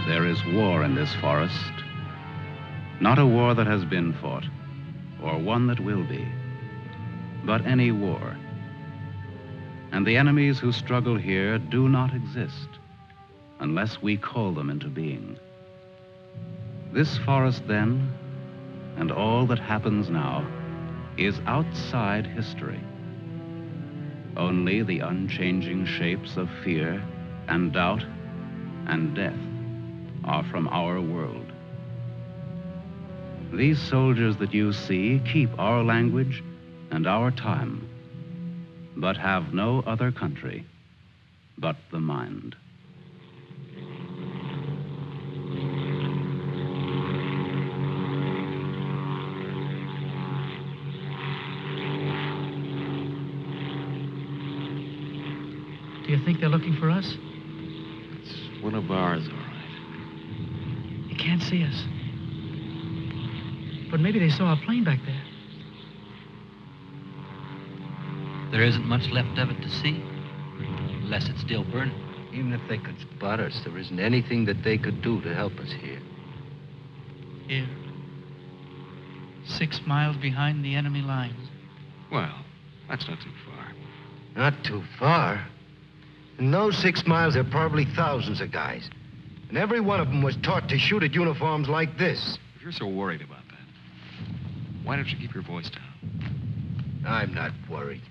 There is war in this forest, not a war that has been fought, or one that will be, but any war. And the enemies who struggle here do not exist unless we call them into being. This forest then, and all that happens now, is outside history. Only the unchanging shapes of fear and doubt and death are from our world. These soldiers that you see keep our language and our time, but have no other country but the mind. Do you think they're looking for us? It's one of ours, all right. They can't see us. But maybe they saw a plane back there. There isn't much left of it to see, unless it's still burning. Even if they could spot us, there isn't anything that they could do to help us here. Here. 6 miles behind the enemy lines. Well, that's not too far. Not too far. In those 6 miles, there are probably thousands of guys. And every one of them was taught to shoot at uniforms like this. If you're so worried about that, why don't you keep your voice down? I'm not worried.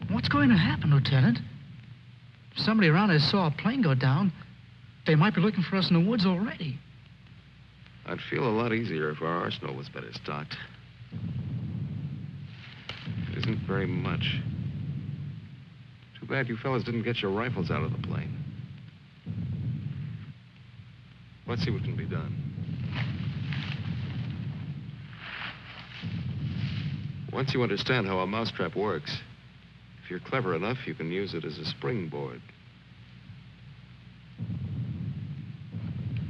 What's going to happen, Lieutenant? If somebody around us saw a plane go down, they might be looking for us in the woods already. I'd feel a lot easier if our arsenal was better stocked. It isn't very much. Too bad you fellas didn't get your rifles out of the plane. Let's see what can be done. Once you understand how a mousetrap works, if you're clever enough, you can use it as a springboard.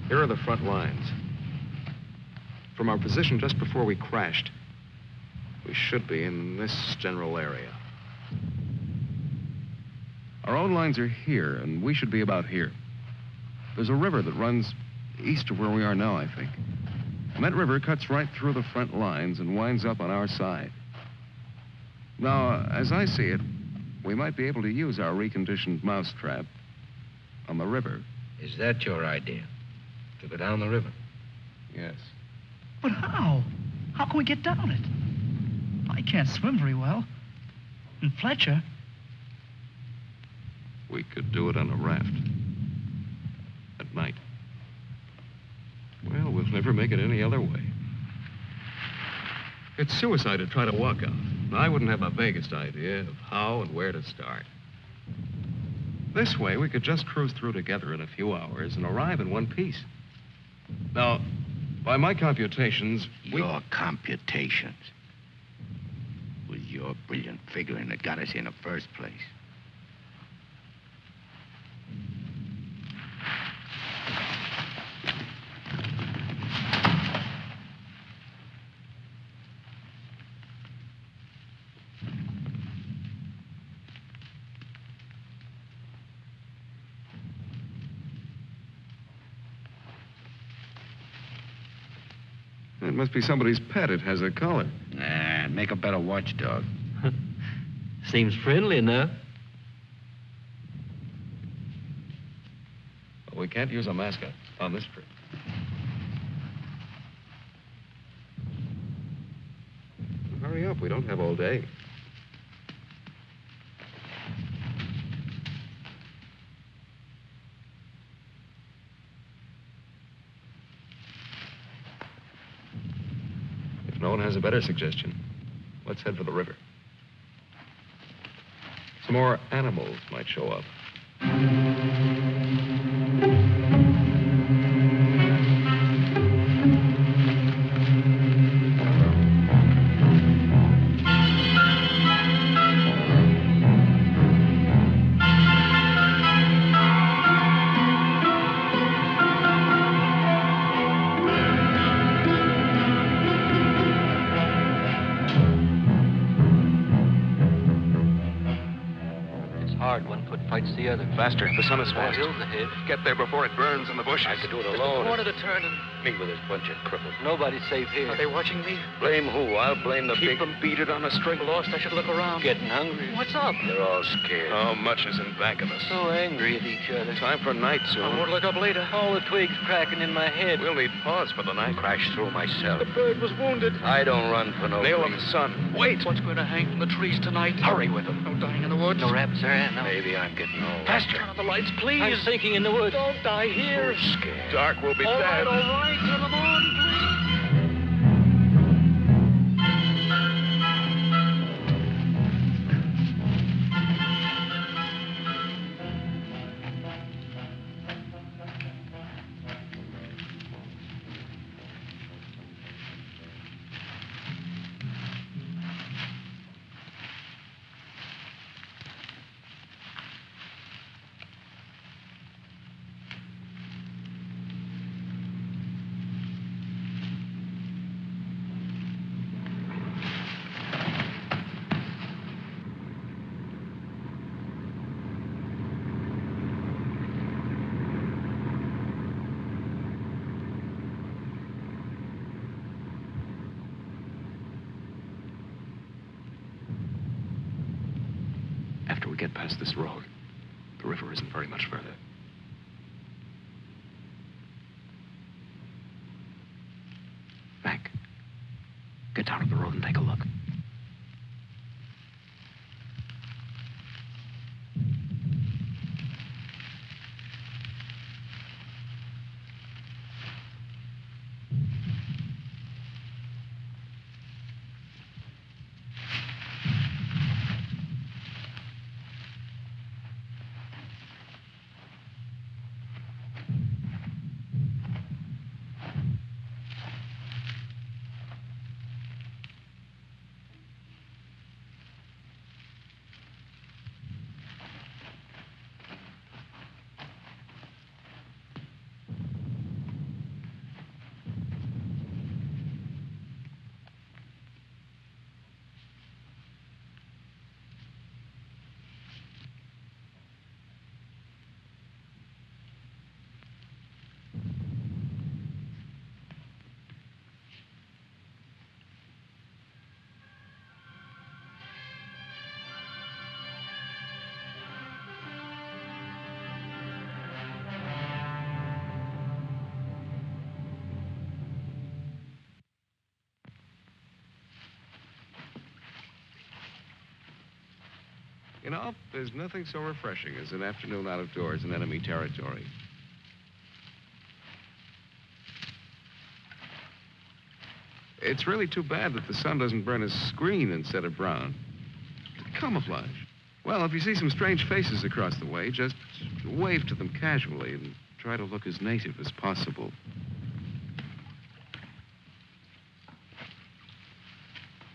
Here are the front lines. From our position just before we crashed, we should be in this general area. Our own lines are here, and we should be about here. There's a river that runs east of where we are now, I think. And that river cuts right through the front lines and winds up on our side. Now, as I see it, we might be able to use our reconditioned mousetrap on the river. Is that your idea? To go down the river? Yes. But how? How can we get down it? I can't swim very well. And Fletcher... We could do it on a raft. At night. Well, we'll never make it any other way. It's suicide to try to walk out. I wouldn't have the vaguest idea of how and where to start. This way, we could just cruise through together in a few hours and arrive in one piece. Now, by my computations, Your computations? It was your brilliant figuring that got us here in the first place. It must be somebody's pet. It has a collar. Nah, make a better watchdog. Seems friendly enough. But we can't use a mascot on this trip. Hurry up, we don't have all day. If no one has a better suggestion, let's head for the river. Some more animals might show up. Fights the other. Faster, the sun is fast. Hill's ahead. Get there before it burns in the bushes. I could do it Just alone. a corner to turn and... Me with this bunch of cripples. Nobody's safe here. Are they watching me? Blame who? I'll blame the Keep them beat it on a string. Lost, I should look around. Getting hungry. What's up? They're all scared. How much is in back of us? So angry at each other. Time for night I soon. won't look up later. All the twigs cracking in my head. We'll need pause for the night. Crash through myself. The bird was wounded. I don't run for no Nail of reason. the sun. Wait! What's going to hang from the trees tonight? Hurry with them. No dying in the woods. No rabbits there, no. Maybe I'm getting old. Faster. Turn on the lights, please. I'm sinking in the woods. Don't die here. Who's scared? Dark will be All right, bad. all right. Turn them on, please. After we get past this road, the river isn't very much further. Mac, get down to the road and take a look. You know, there's nothing so refreshing as an afternoon out of doors in enemy territory. It's really too bad that the sun doesn't burn his screen instead of brown. Camouflage. Well, if you see some strange faces across the way, just wave to them casually and try to look as native as possible.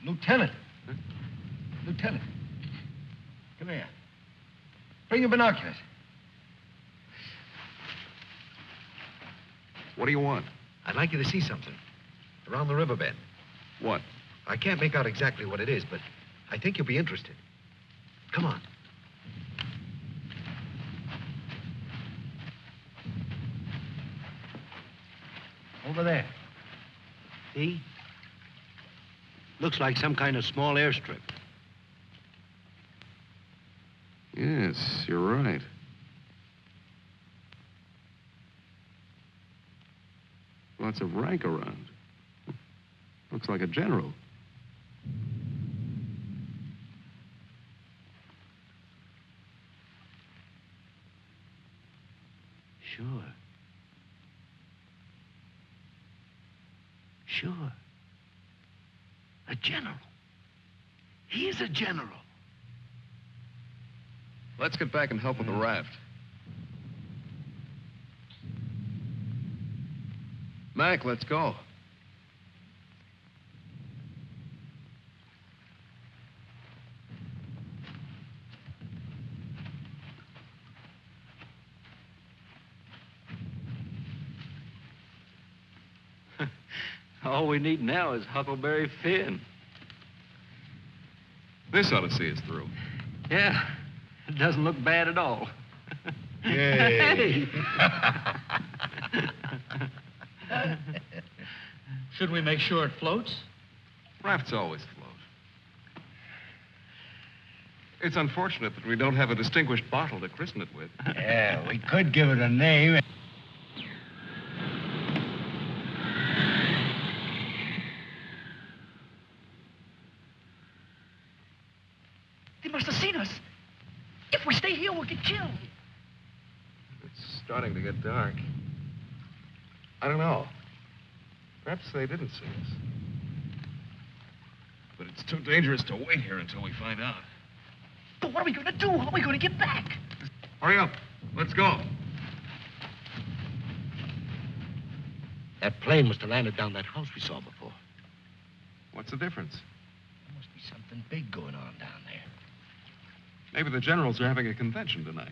Lieutenant. Huh? Lieutenant. Come here. Bring your binoculars. What do you want? I'd like you to see something. Around the riverbed. What? I can't make out exactly what it is, but I think you'll be interested. Come on. Over there. See? Looks like some kind of small airstrip. Yes, you're right. Lots of rank around. Looks like a general. Sure. Sure. A general. He is a general. Let's get back and help with the raft. Mac, let's go. All we need now is Huckleberry Finn. This ought to see us through. Yeah, it doesn't look bad at all. Yay. Should we make sure it floats? Rafts always float. It's unfortunate that we don't have a distinguished bottle to christen it with. Yeah, we could give it a name. They must have seen us. If we stay here, we'll get killed. It's starting to get dark. I don't know. Perhaps they didn't see us. But it's too dangerous to wait here until we find out. But what are we going to do? How are we going to get back? Hurry up. Let's go. That plane must have landed down that house we saw before. What's the difference? There must be something big going on down there. Maybe the generals are having a convention tonight.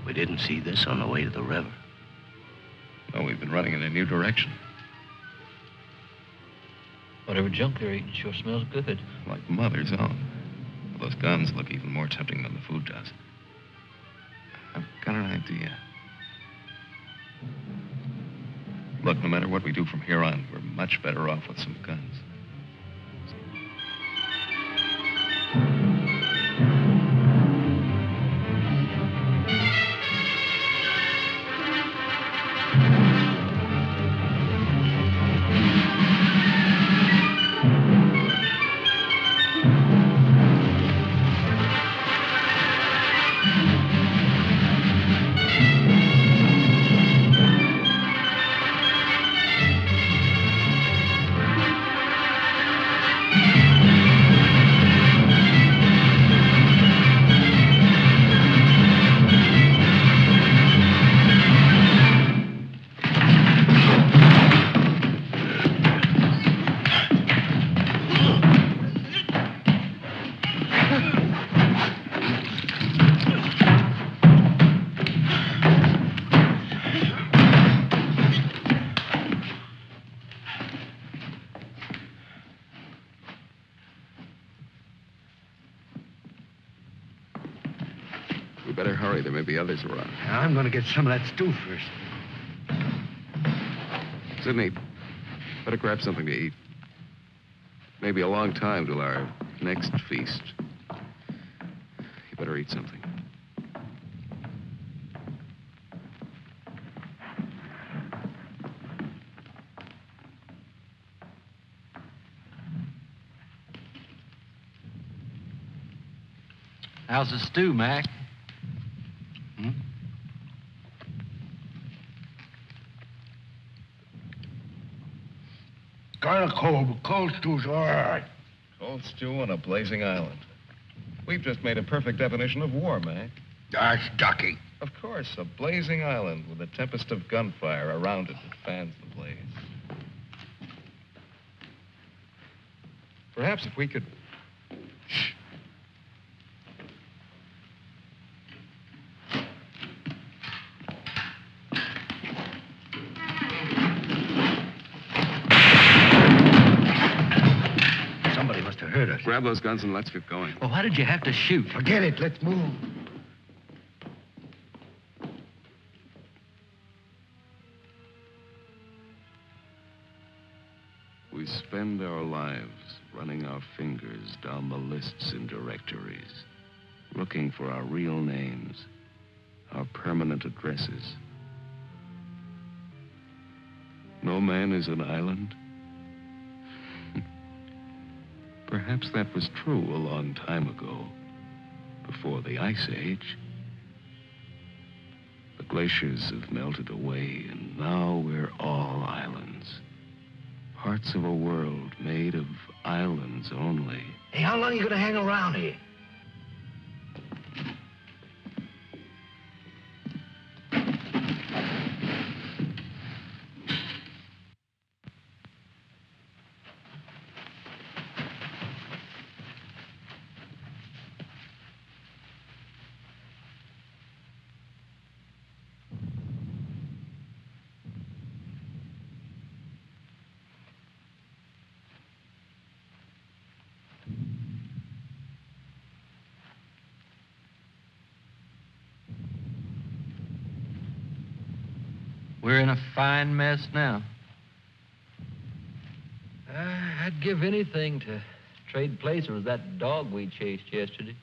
We didn't see this on the way to the river. No, we've been running in a new direction. Whatever junk they're eating sure smells good. Like Mother's own. Those guns look even more tempting than the food does. I've got an idea. Look, no matter what we do from here on, we're much better off with some guns. We better hurry. There may be others around. Now, I'm going to get some of that stew first. Sidney, better grab something to eat. Maybe a long time till our next feast. You better eat something. How's the stew, Mac? Kind of cold, but cold stew's all right. Cold stew on a blazing island. We've just made a perfect definition of war, Mac. That's ducky. Of course, a blazing island with a tempest of gunfire around it that fans the blaze. Perhaps if we could... Shh. Somebody must have heard us. Grab those guns and let's get going. Well, why did you have to shoot? Forget it. Let's move. spend our lives running our fingers down the lists and directories, looking for our real names, our permanent addresses. No man is an island. Perhaps that was true a long time ago, before the Ice Age. The glaciers have melted away, and now we're all islands. Parts of a world made of islands only. Hey, how long are you gonna hang around here? We're in a fine mess now. I'd give anything to trade places with that dog we chased yesterday.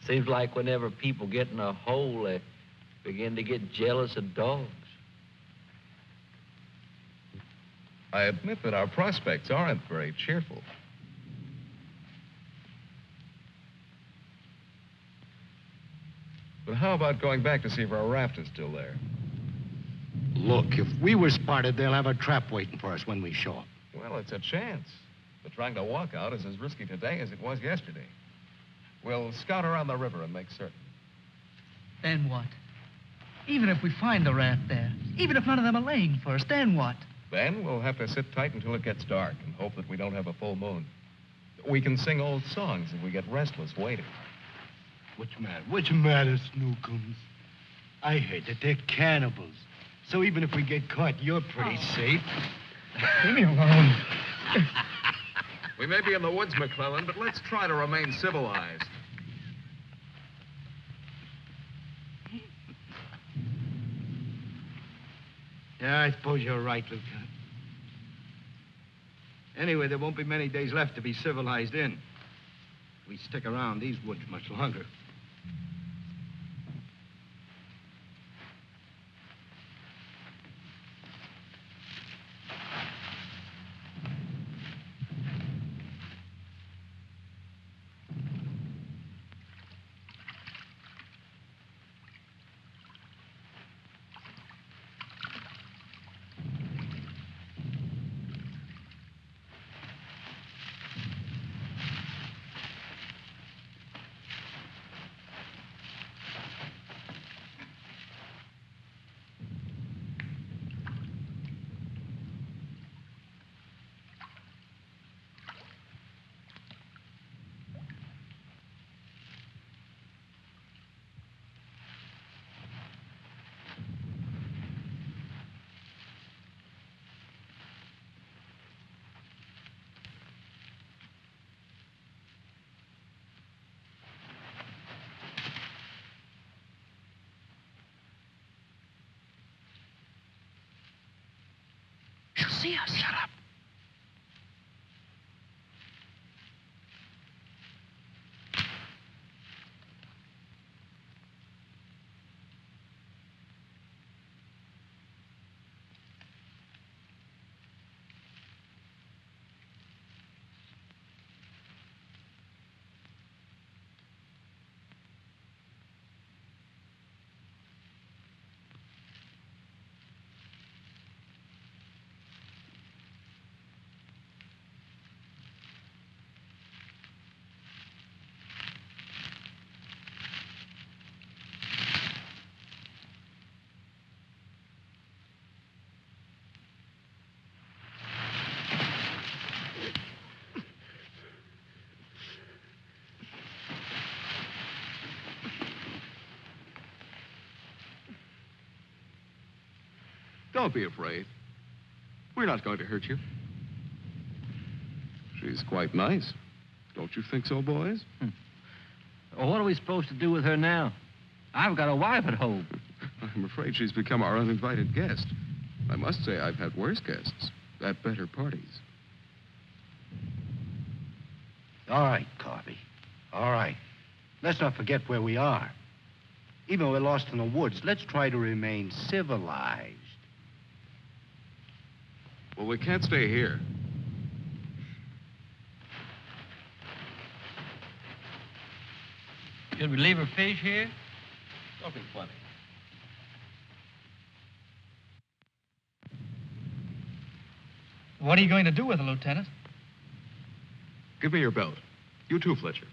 Seems like whenever people get in a hole, they begin to get jealous of dogs. I admit that our prospects aren't very cheerful. But how about going back to see if our raft is still there? Look, if we were spotted, they'll have a trap waiting for us when we show up. Well, it's a chance. But trying to walk out is as risky today as it was yesterday. We'll scout around the river and make certain. Then what? Even if we find the raft there, even if none of them are laying for us, then what? Then we'll have to sit tight until it gets dark and hope that we don't have a full moon. We can sing old songs if we get restless waiting. What's the matter, Snookums? I heard that they're cannibals. So even if we get caught, you're pretty safe. Leave me alone. We may be in the woods, McClellan, but let's try to remain civilized. Yeah, I suppose you're right, Lieutenant. Anyway, there won't be many days left to be civilized in. We stick around these woods much longer. She'll see us. Shut up. Don't be afraid. We're not going to hurt you. She's quite nice. Don't you think so, boys? Well, what are we supposed to do with her now? I've got a wife at home. I'm afraid she's become our uninvited guest. I must say I've had worse guests. at better parties. All right, Carby. All right. Let's not forget where we are. Even if we're lost in the woods, let's try to remain civilized. Well, we can't stay here. Should we leave her fish here? Don't be funny. What are you going to do with her, Lieutenant? Give me your belt. You too, Fletcher.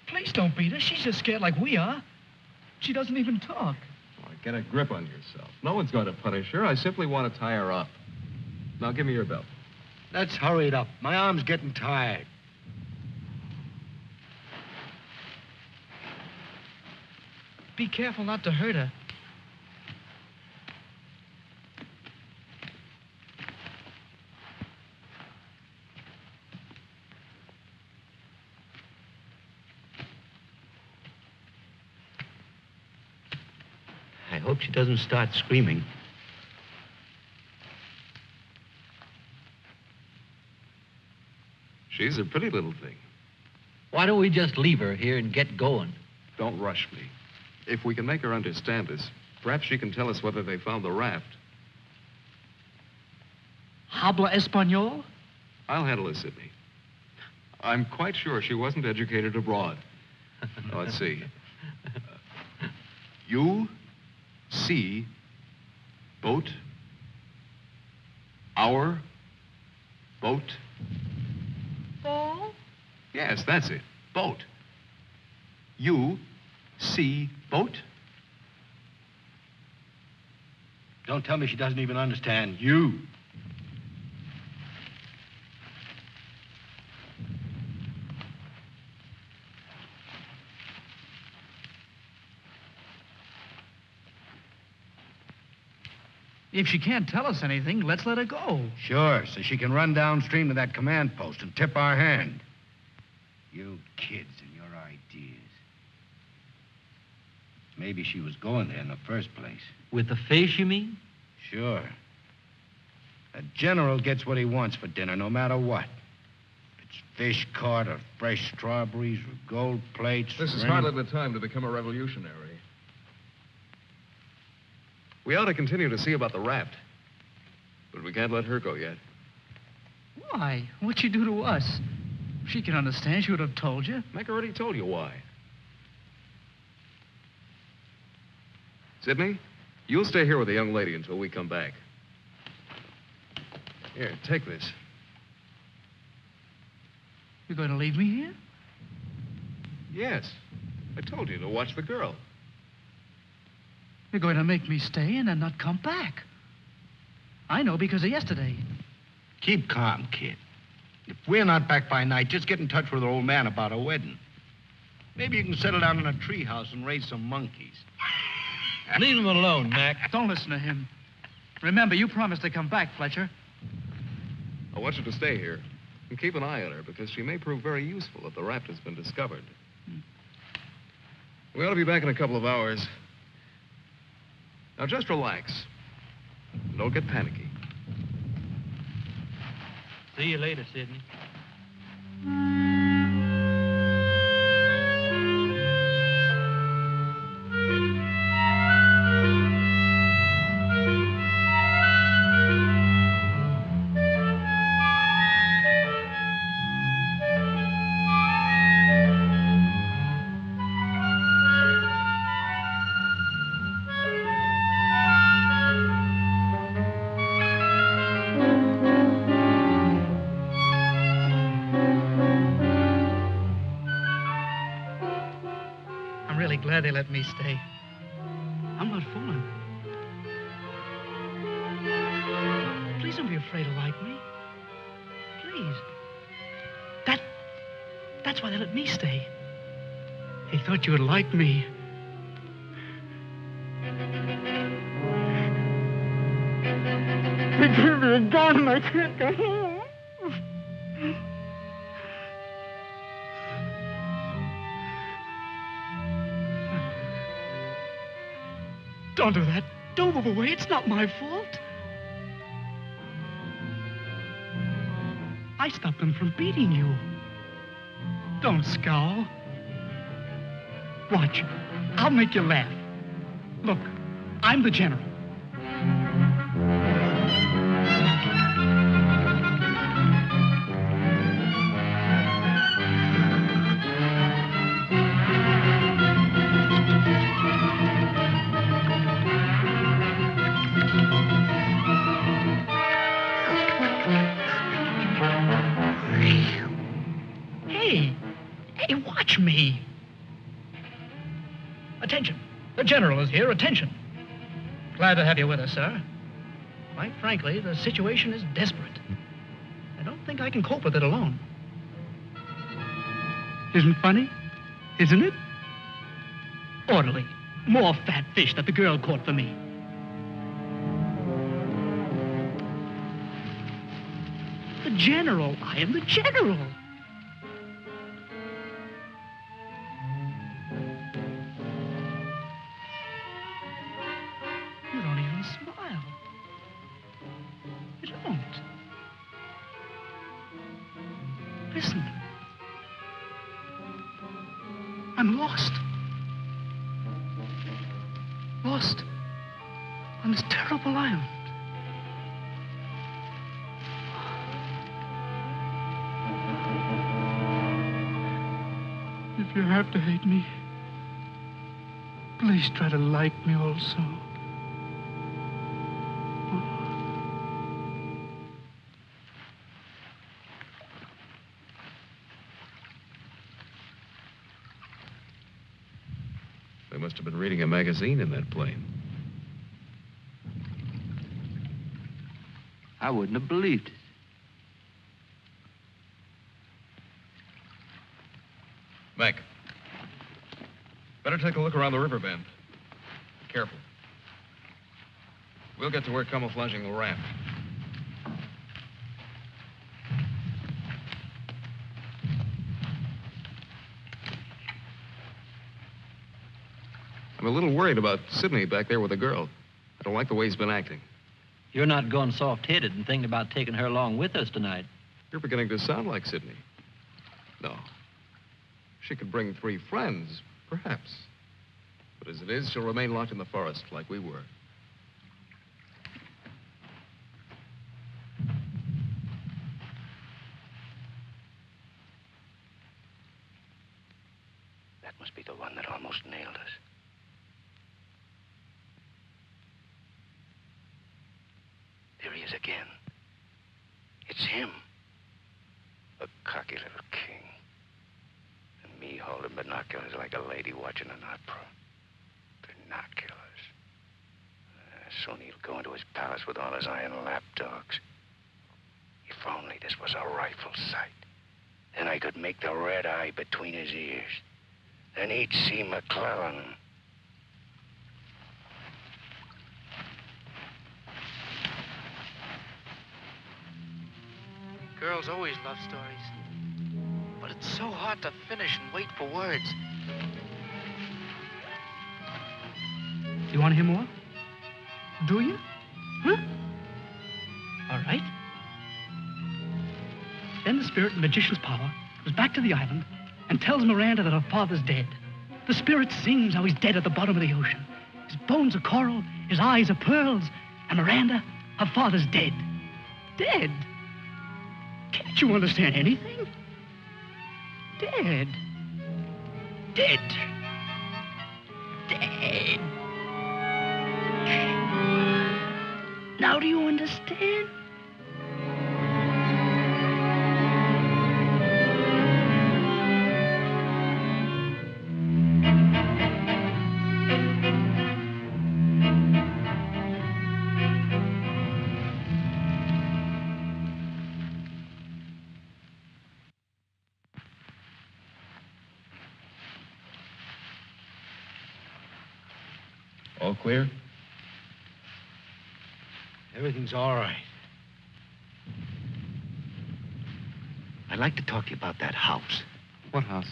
Please don't beat her. She's just scared like we are. She doesn't even talk. Oh, get a grip on yourself. No one's going to punish her. I simply want to tie her up. Now, give me your belt. Let's hurry it up. My arm's getting tired. Be careful not to hurt her. I hope she doesn't start screaming. She's a pretty little thing. Why don't we just leave her here and get going? Don't rush me. If we can make her understand us, perhaps she can tell us whether they found the raft. Habla Espanol? I'll handle it, Sidney. I'm quite sure she wasn't educated abroad. Now, let's see. You see boat, our boat. Ball? Yes, that's it. Boat. You see boat. Don't tell me she doesn't even understand you. If she can't tell us anything, let's let her go. Sure, so she can run downstream to that command post and tip our hand. You kids and your ideas. Maybe she was going there in the first place. With the fish, you mean? Sure. A general gets what he wants for dinner, no matter what. If it's fish caught or fresh strawberries or gold plates. This is or hardly the time to become a revolutionary. We ought to continue to see about the raft. But we can't let her go yet. Why? What'd she do to us? If she can understand, she would have told you. Meg already told you why. Sidney, you'll stay here with the young lady until we come back. Here, take this. You're going to leave me here? Yes. I told you to watch the girl. You're going to make me stay and then not come back. I know because of yesterday. Keep calm, kid. If we're not back by night, just get in touch with our old man about a wedding. Maybe you can settle down in a treehouse and raise some monkeys. Leave him alone, Mac. Don't listen to him. Remember, you promised to come back, Fletcher. I want you to stay here and keep an eye on her because she may prove very useful if the raft has been discovered. We ought to be back in a couple of hours. Now, just relax. Don't get panicky. See you later, Sidney. Glad they let me stay. I'm not fooling. Please don't be afraid to like me. Please. That's why they let me stay. They thought you would like me. They gave me a gun and I can't go home. Don't do that. Don't move away. It's not my fault. I stopped them from beating you. Don't scowl. Watch. I'll make you laugh. Look, I'm the general. Hey, watch me. Attention. The general is here. Attention. Glad to have you with us, sir. Quite frankly, the situation is desperate. I don't think I can cope with it alone. Isn't funny? Isn't it? Orderly. More fat fish that the girl caught for me. The general. I am the general. You don't even smile. You don't. Listen. I'm lost. Lost on this terrible island. If you have to hate me, please try to like me also. They must have been reading a magazine in that plane. I wouldn't have believed it. Mac, better take a look around the river bend. Be careful. We'll get to work camouflaging the raft. I'm a little worried about Sidney back there with the girl. I don't like the way he's been acting. You're not going soft-headed and thinking about taking her along with us tonight. You're beginning to sound like Sidney. No. She could bring 3 friends, perhaps. But as it is, she'll remain locked in the forest like we were. That must be the one that almost nailed us. There he is again. It's him. A cocky little king. And me holding binoculars like a lady watching an opera. Binoculars. Soon he'll go into his palace with all his iron lapdogs. If only this was a rifle sight. Then I could make the red eye between his ears. Then he'd see McClellan. Girls always love stories. But it's so hard to finish and wait for words. Do you want to hear more? Do you? Huh? All right. Then the spirit in the magician's power goes back to the island and tells Miranda that her father's dead. The spirit sings how he's dead at the bottom of the ocean. His bones are coral, his eyes are pearls, and Miranda, her father's dead. Dead? Can't you understand anything? Dead. Dead. Dead. Now do you understand? All clear? Everything's all right. I'd like to talk to you about that house. What house?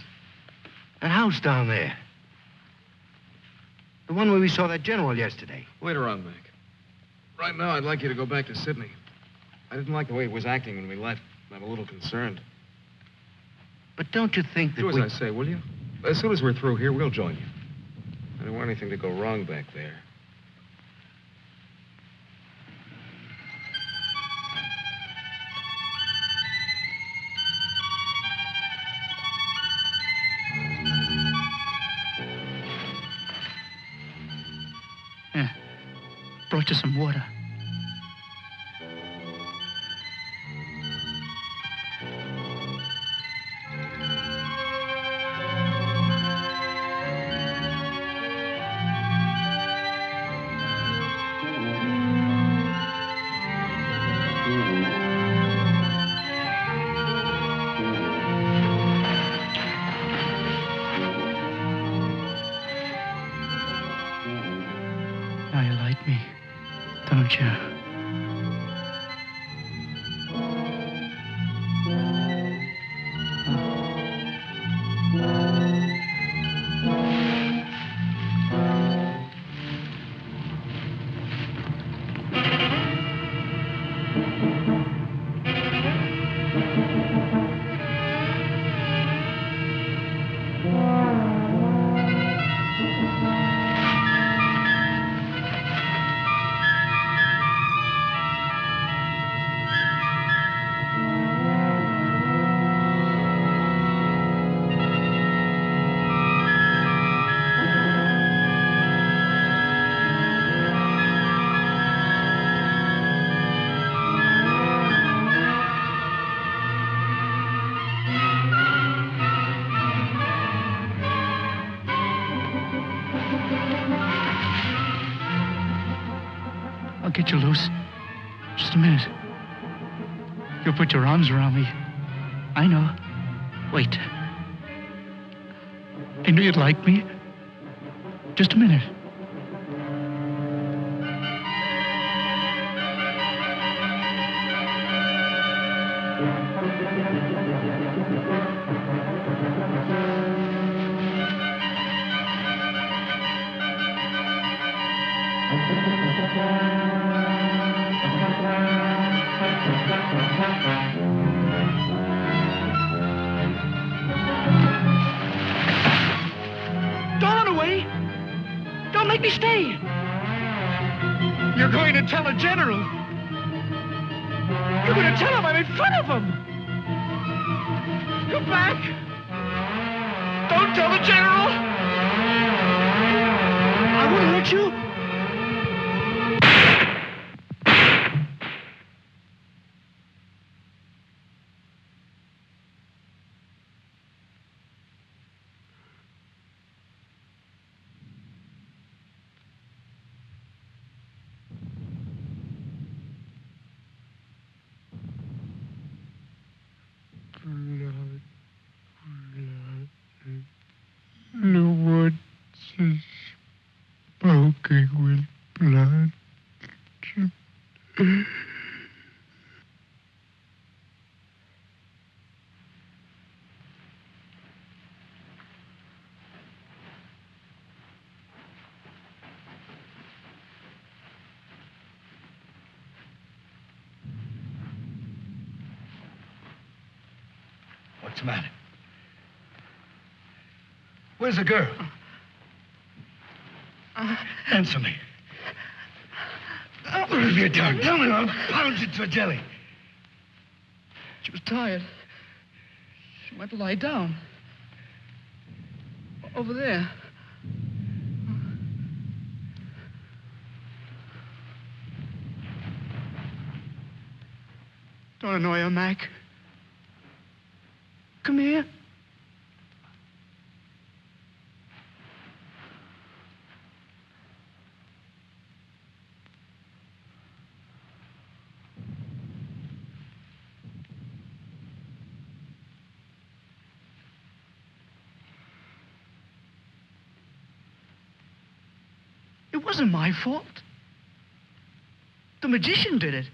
That house down there. The one where we saw that general yesterday. Later on, Mac. Right now, I'd like you to go back to Sydney. I didn't like the way he was acting when we left. I'm a little concerned. But don't you think that Do as I say, will you? As soon as we're through here, we'll join you. I don't want anything to go wrong back there. Yeah. Brought you some water. Now you like me, don't you? I'll get you loose. Just a minute. You'll put your arms around me. I know. Wait. I knew you'd like me. Just a minute. Don't run away. Don't make me stay. You're going to tell the general. You're going to tell him I'm in front of him. Come back. Don't tell the general. I wouldn't hurt you. The woods is smoking with blood. What's the matter? Where's the girl? Answer me. What have you done? Tell me, I'll pound you to a jelly. She was tired. She went to lie down. Over there. Don't annoy her, Mac. Come here. It wasn't my fault. The magician did it.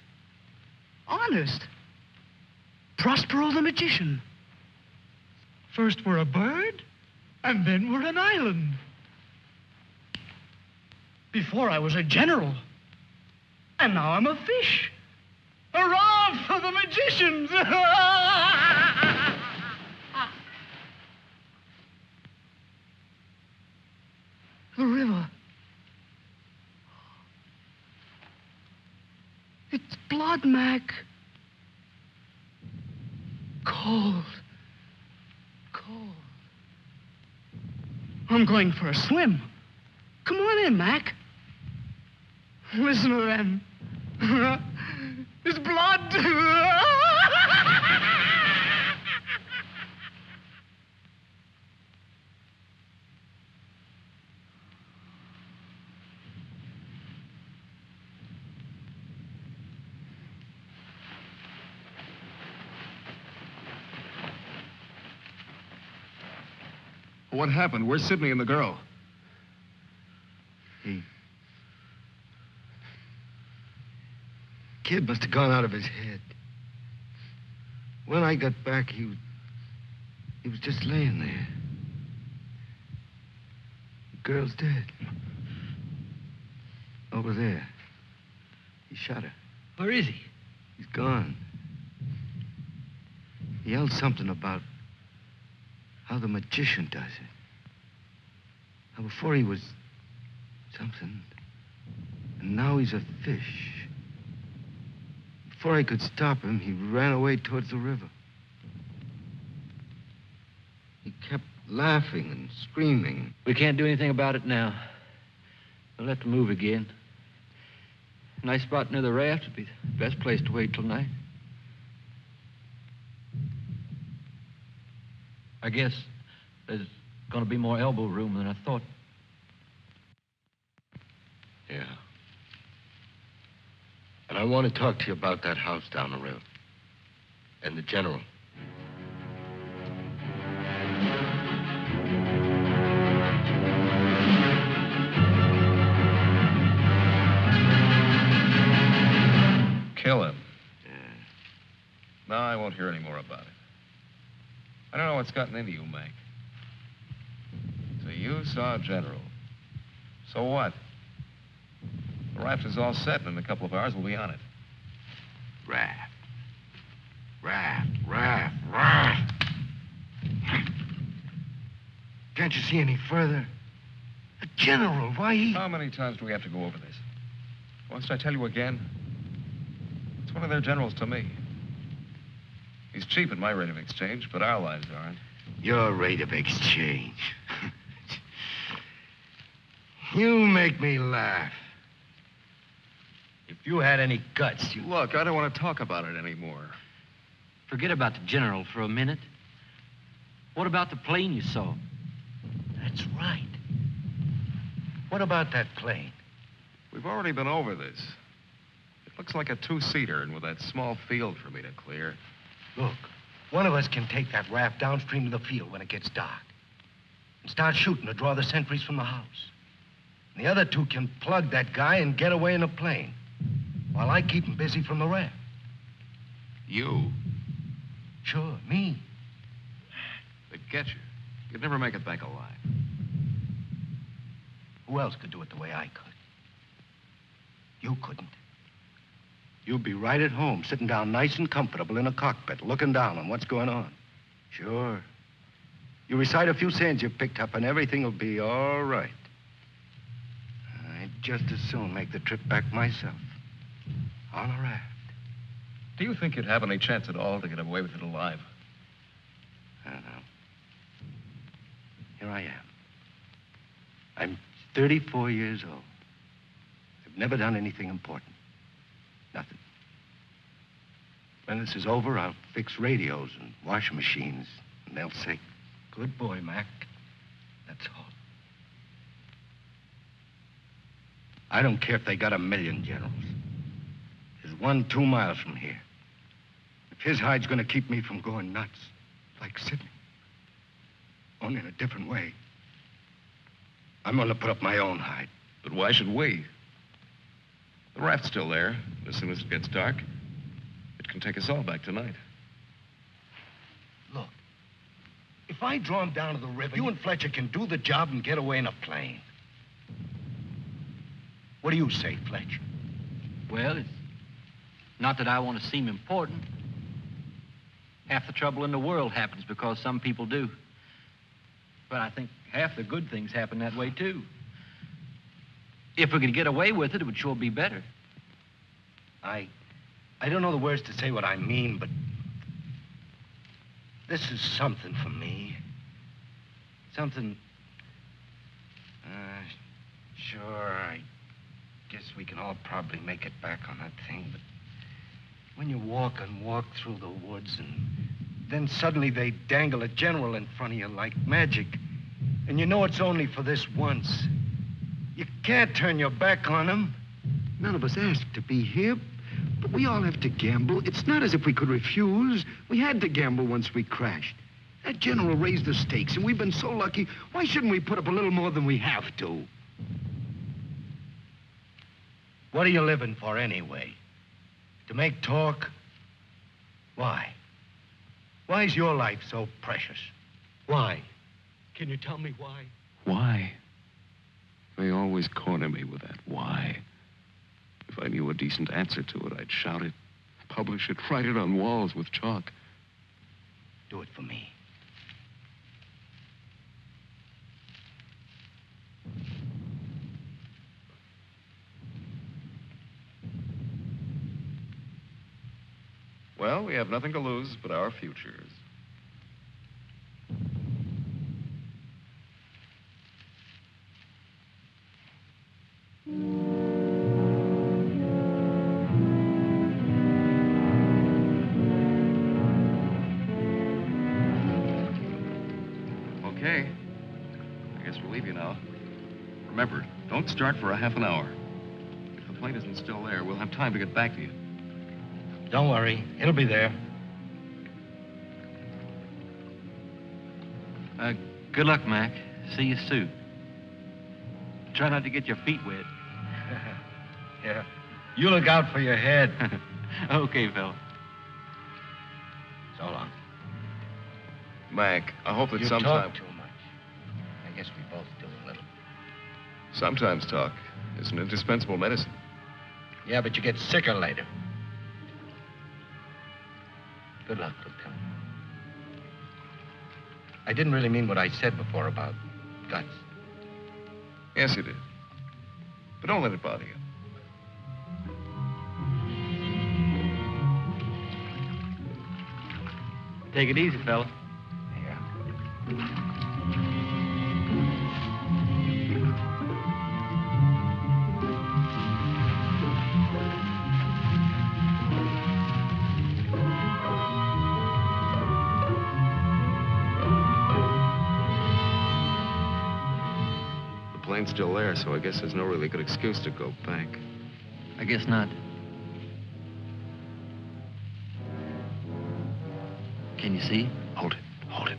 Honest. Prospero the magician. First we're a bird, and then we're an island. Before I was a general, and now I'm a fish. Hurrah for the magicians! blood, Mac. Cold. Cold. I'm going for a swim. Come on in, Mac. Listen to them. There's blood. What happened? Where's Sidney and the girl? Kid must have gone out of his head. When I got back, he was just laying there. The girl's dead. Over there. He shot her. Where is he? He's gone. He yelled something about how the magician does it. How before he was something, and now he's a fish. Before I could stop him, he ran away towards the river. He kept laughing and screaming. We can't do anything about it now. We'll have to move again. A nice spot near the raft would be the best place to wait till night. I guess there's going to be more elbow room than I thought. Yeah. And I want to talk to you about that house down the road. And the general. Kill him. Yeah. No, I won't hear any more about it. I don't know what's gotten into you, Mac. So you saw General. So what? The raft is all set, and in a couple of hours we'll be on it. Raft. Raft. Can't you see any further? The general, why he... How many times do we have to go over this? Must I tell you again? It's one of their generals to me. He's cheap at my rate of exchange, but our lives aren't. Your rate of exchange. You make me laugh. If you had any guts, you... Look, I don't want to talk about it anymore. Forget about the general for a minute. What about the plane you saw? That's right. What about that plane? We've already been over this. It looks like a two-seater, and with that small field for me to clear. Look, one of us can take that raft downstream to the field when it gets dark and start shooting to draw the sentries from the house. And the other two can plug that guy and get away in a plane while I keep him busy from the raft. You? Sure, me. They'd get you. You'd never make it back alive. Who else could do it the way I could? You couldn't. You'd be right at home, sitting down nice and comfortable in a cockpit, looking down on what's going on. Sure. You recite a few sayings you picked up, and everything will be all right. I'd just as soon make the trip back myself. On a raft. Do you think you'd have any chance at all to get away with it alive? I don't know. Here I am. I'm 34 years old. I've never done anything important. Nothing. When this is over, I'll fix radios and washing machines, and they'll say, "Good boy, Mac." That's all. I don't care if they got 1,000,000 generals. There's one 2 miles from here. If his hide's gonna keep me from going nuts, like Sidney, only in a different way, I'm gonna put up my own hide. But why should we? The raft's still there. As soon as it gets dark, it can take us all back tonight. Look, if I draw him down to the river, you and Fletcher can do the job and get away in a plane. What do you say, Fletcher? Well, it's not that I want to seem important. Half the trouble in the world happens because some people do. But I think half the good things happen that way, too. If we could get away with it, it would sure be better. I I don't know the words to say what I mean, but this is something for me. Something... Sure, I guess we can all probably make it back on that thing, but when you walk and walk through the woods and then suddenly they dangle a general in front of you like magic, and you know it's only for this once. You can't turn your back on him. None of us asked to be here, but we all have to gamble. It's not as if we could refuse. We had to gamble once we crashed. That general raised the stakes, and we've been so lucky. Why shouldn't we put up a little more than we have to? What are you living for anyway? To make talk? Why? Why is your life so precious? Why? Can you tell me why? Why? They always corner me with that why. If I knew a decent answer to it, I'd shout it, publish it, write it on walls with chalk. Do it for me. Well, we have nothing to lose but our futures. Okay. I guess we'll leave you now. Remember, don't start for a half an hour. If the plane isn't still there, we'll have time to get back to you. Don't worry. It'll be there. Good luck, Mac. See you soon. Try not to get your feet wet. Yeah. You look out for your head. Okay, fella. So long. Mac, I hope that You sometime... talk too much. I guess we both do a little. Sometimes talk is an indispensable medicine. Yeah, but you get sicker later. Good luck, Lieutenant. I didn't really mean what I said before about guts. Yes, you did. But don't let it bother you. Take it easy, fella. Yeah. The plane's still there, so I guess there's no really good excuse to go back. I guess not. Can you see? Hold it. Hold it.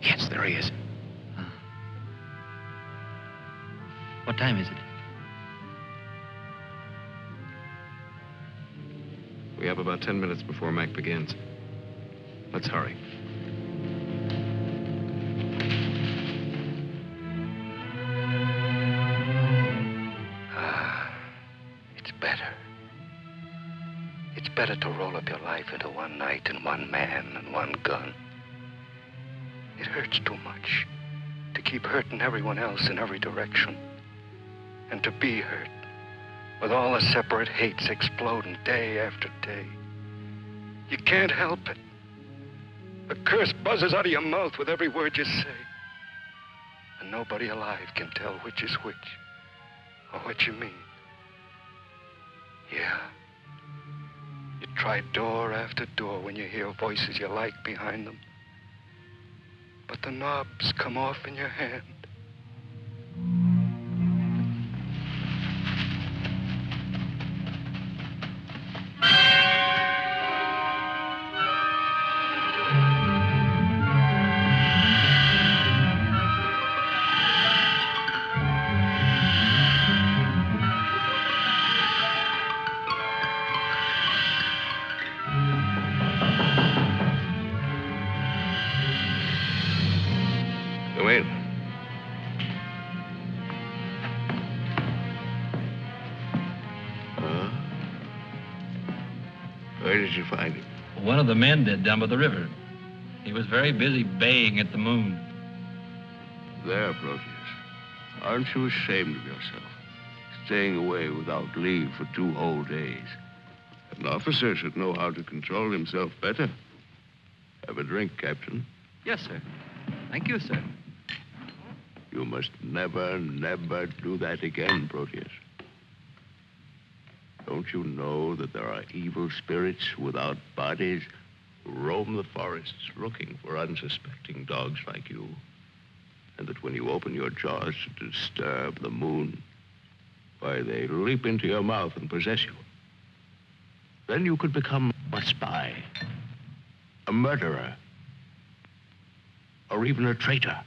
Yes, there he is. What time is it? We have about 10 minutes before Mac begins. Let's hurry. It's better. It's better to roll up your life into one night and one man and one gun. It hurts too much to keep hurting everyone else in every direction. And to be hurt with all the separate hates exploding day after day. You can't help it. A curse buzzes out of your mouth with every word you say. And nobody alive can tell which is which or what you mean. Yeah. You try door after door when you hear voices you like behind them. But the knobs come off in your hand. Go in. Where did you find him? One of the men did down by the river. He was very busy baying at the moon. There, Proteus. Aren't you ashamed of yourself? staying away without leave for 2 whole days. An officer should know how to control himself better. Have a drink, Captain. Yes, sir. Thank you, sir. You must never, never do that again, Proteus. Don't you know that there are evil spirits without bodies who roam the forests looking for unsuspecting dogs like you? And that when you open your jaws to disturb the moon, why, they leap into your mouth and possess you. Then you could become a spy, a murderer, or even a traitor.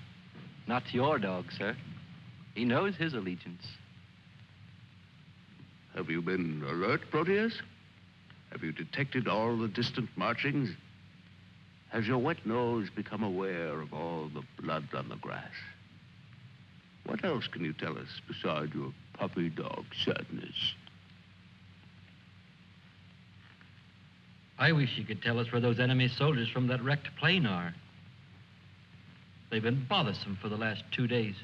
Not to your dog, sir. He knows his allegiance. Have you been alert, Proteus? Have you detected all the distant marchings? Has your wet nose become aware of all the blood on the grass? What else can you tell us besides your puppy dog sadness? I wish you could tell us where those enemy soldiers from that wrecked plane are. They've been bothersome for the last 2 days.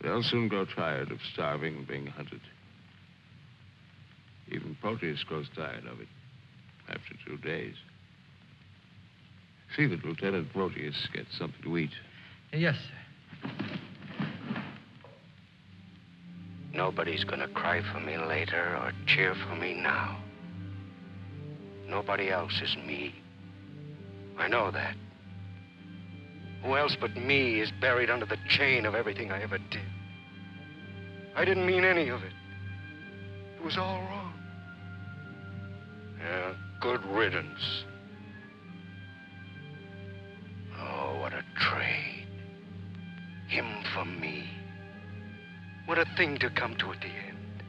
They'll soon grow tired of starving and being hunted. Even Proteus grows tired of it after 2 days. See that Lieutenant Proteus gets something to eat. Yes, sir. Nobody's gonna cry for me later or cheer for me now. Nobody else is me. I know that. Who else but me is buried under the chain of everything I ever did? I didn't mean any of it. It was all wrong. Yeah, good riddance. Oh, what a trade. Him for me. What a thing to come to at the end.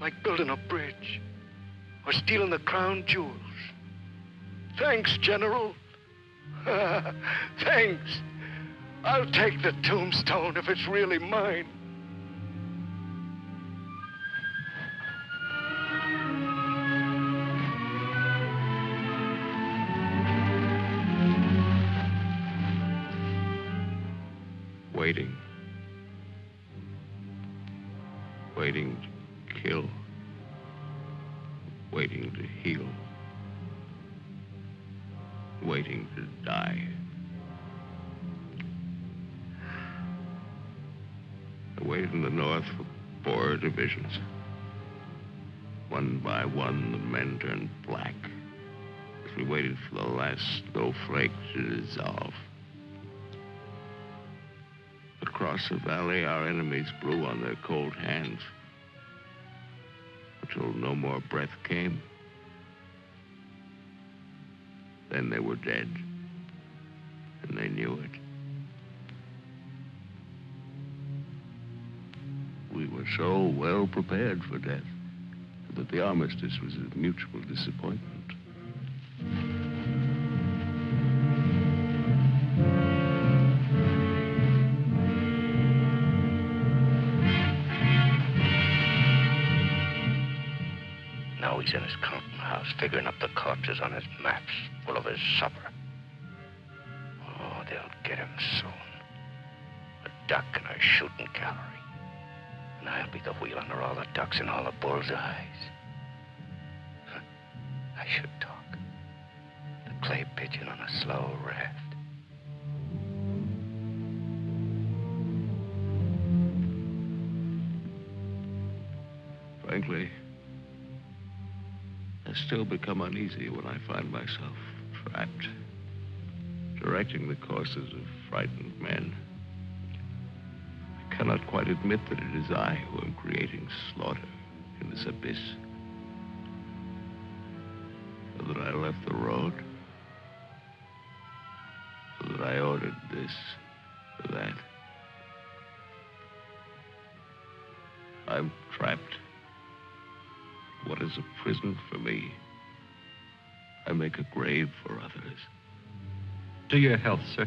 Like building a bridge or stealing the crown jewels. Thanks, General. Thanks. I'll take the tombstone if it's really mine. Waiting. Waiting to kill. Waiting to heal. Waiting to die. I waited in the north for 4 divisions. One by one, the men turned black as we waited for the last snowflake to dissolve. Across the valley, our enemies blew on their cold hands until no more breath came. Then they were dead, and they knew it. We were so well prepared for death that the armistice was a mutual disappointment. Now he's in his counting house, figuring up the corpses on his maps, full of his supper. Oh, they'll get him soon. A duck in a shooting gallery. And I'll be the wheel under all the ducks and all the bulls' eyes. I should talk. The clay pigeon on a slow raft. Frankly, I still become uneasy when I find myself trapped, directing the courses of frightened men. I cannot quite admit that it is I who am creating slaughter in this abyss. So that I left the road. So that I ordered this or that. I'm trapped. What is a prison for me? I make a grave for others. To your health, sir.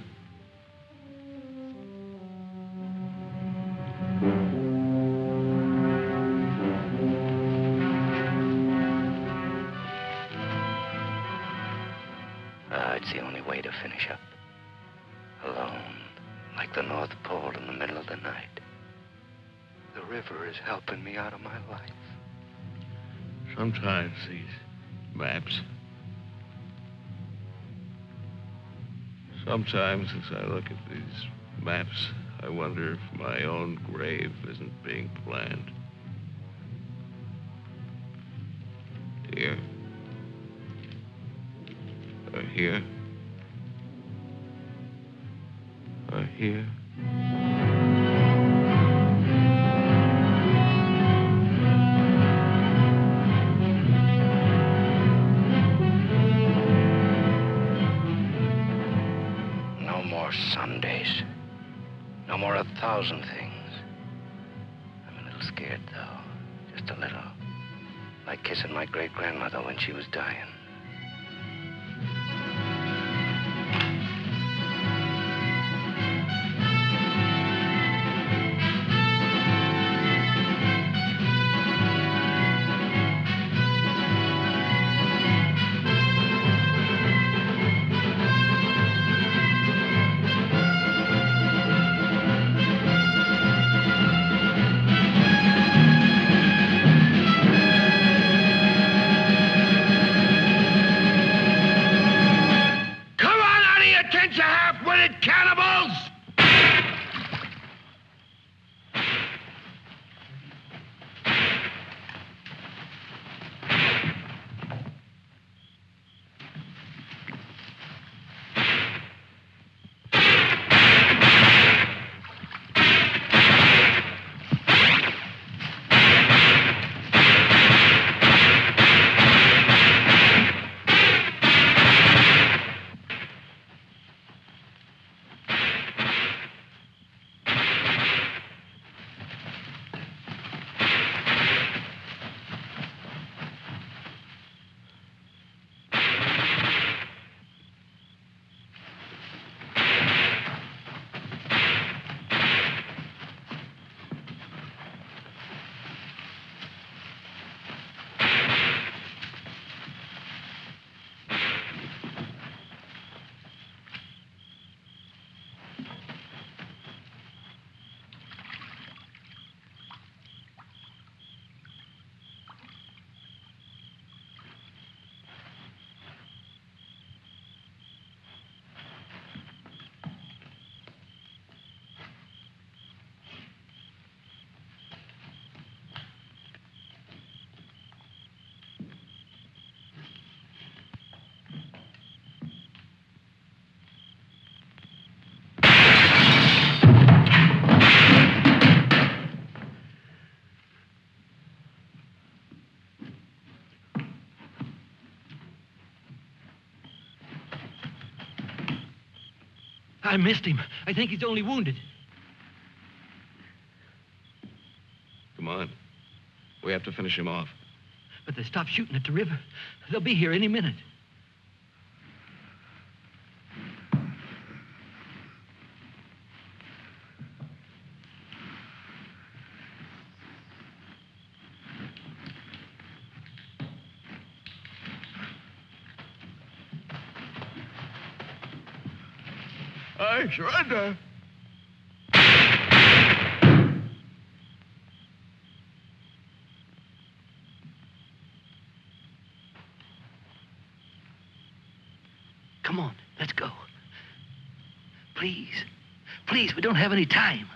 It's the only way to finish up. Alone, like the North Pole in the middle of the night. The river is helping me out of my life. Sometimes these maps. Sometimes as I look at these maps, I wonder if my own grave isn't being planned. Here. Or here. Or here. No more Sundays. No more 1,000 things. I'm a little scared, though. Just a little. Like kissing my great-grandmother when she was dying. I missed him. I think he's only wounded. Come on. We have to finish him off. But they stopped shooting at the river. They'll be here any minute. I surrender. Come on, let's go. Please, please, we don't have any time.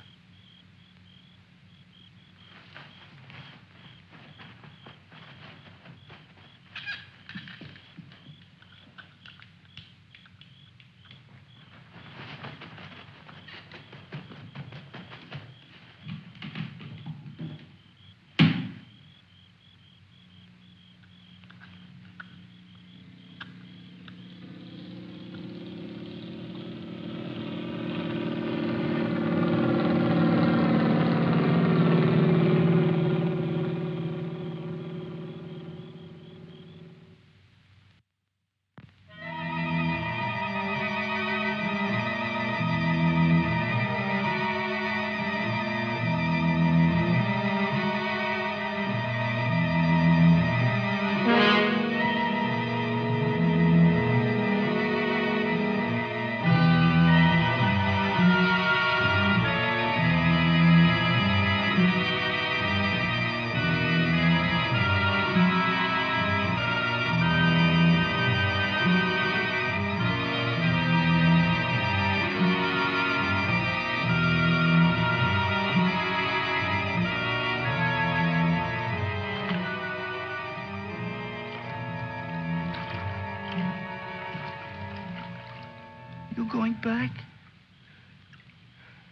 You going back?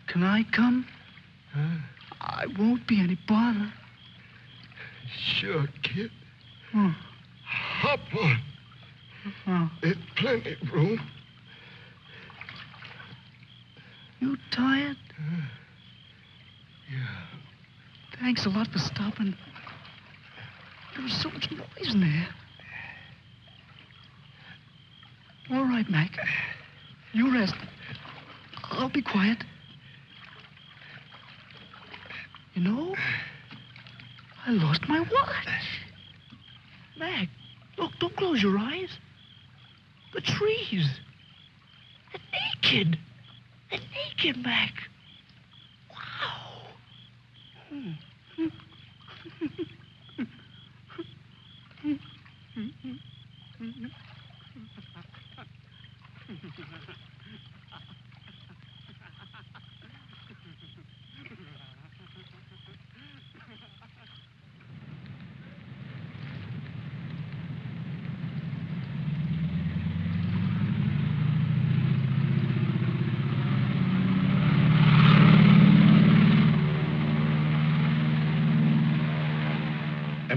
Can I come? Huh? I won't be any bother. Sure, kid. Oh. Hop on. Oh. There's plenty of room. You tired? Yeah. Thanks a lot for stopping. There was so much noise in there. All right, Mac. You rest. I'll be quiet. You know, I lost my watch. Mac, look, don't close your eyes. The trees. They're naked. They're naked, Mac. Wow.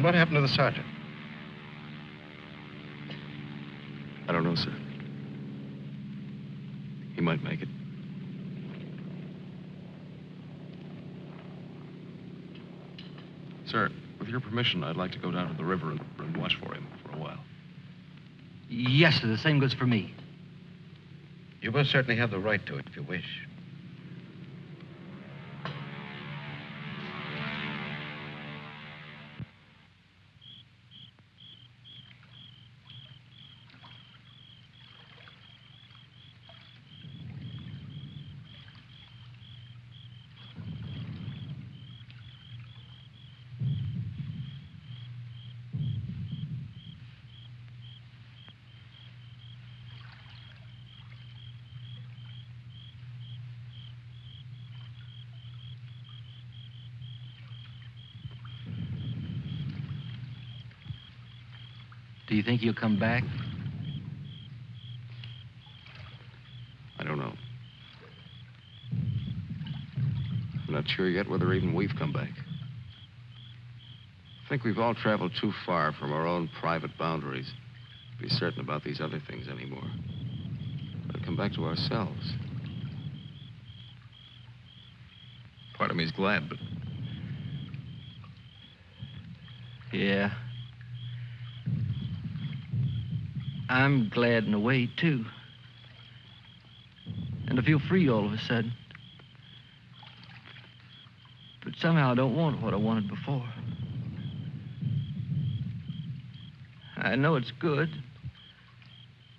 And what happened to the sergeant? I don't know, sir. He might make it. Sir, with your permission, I'd like to go down to the river and watch for him for a while. Yes, sir. The same goes for me. You most certainly have the right to it if you wish. Do you think he'll come back? I don't know. I'm not sure yet whether even we've come back. I think we've all traveled too far from our own private boundaries to be certain about these other things anymore. But come back to ourselves. Part of me's glad, but Yeah. I'm glad in a way, too. And I feel free all of a sudden. But somehow I don't want what I wanted before. I know it's good.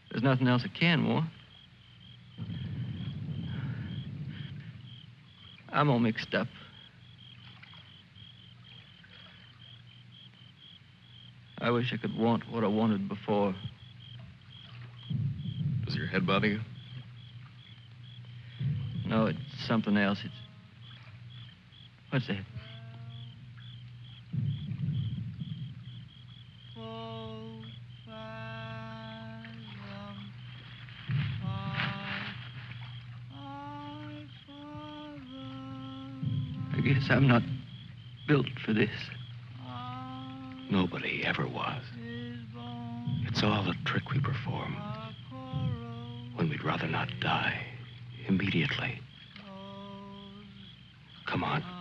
There's nothing else I can want. I'm all mixed up. I wish I could want what I wanted before. does your head bother you? No, it's something else. It's... What's that? I guess I'm not built for this. Nobody ever was. It's all a trick we perform when we'd rather not die immediately. Come on.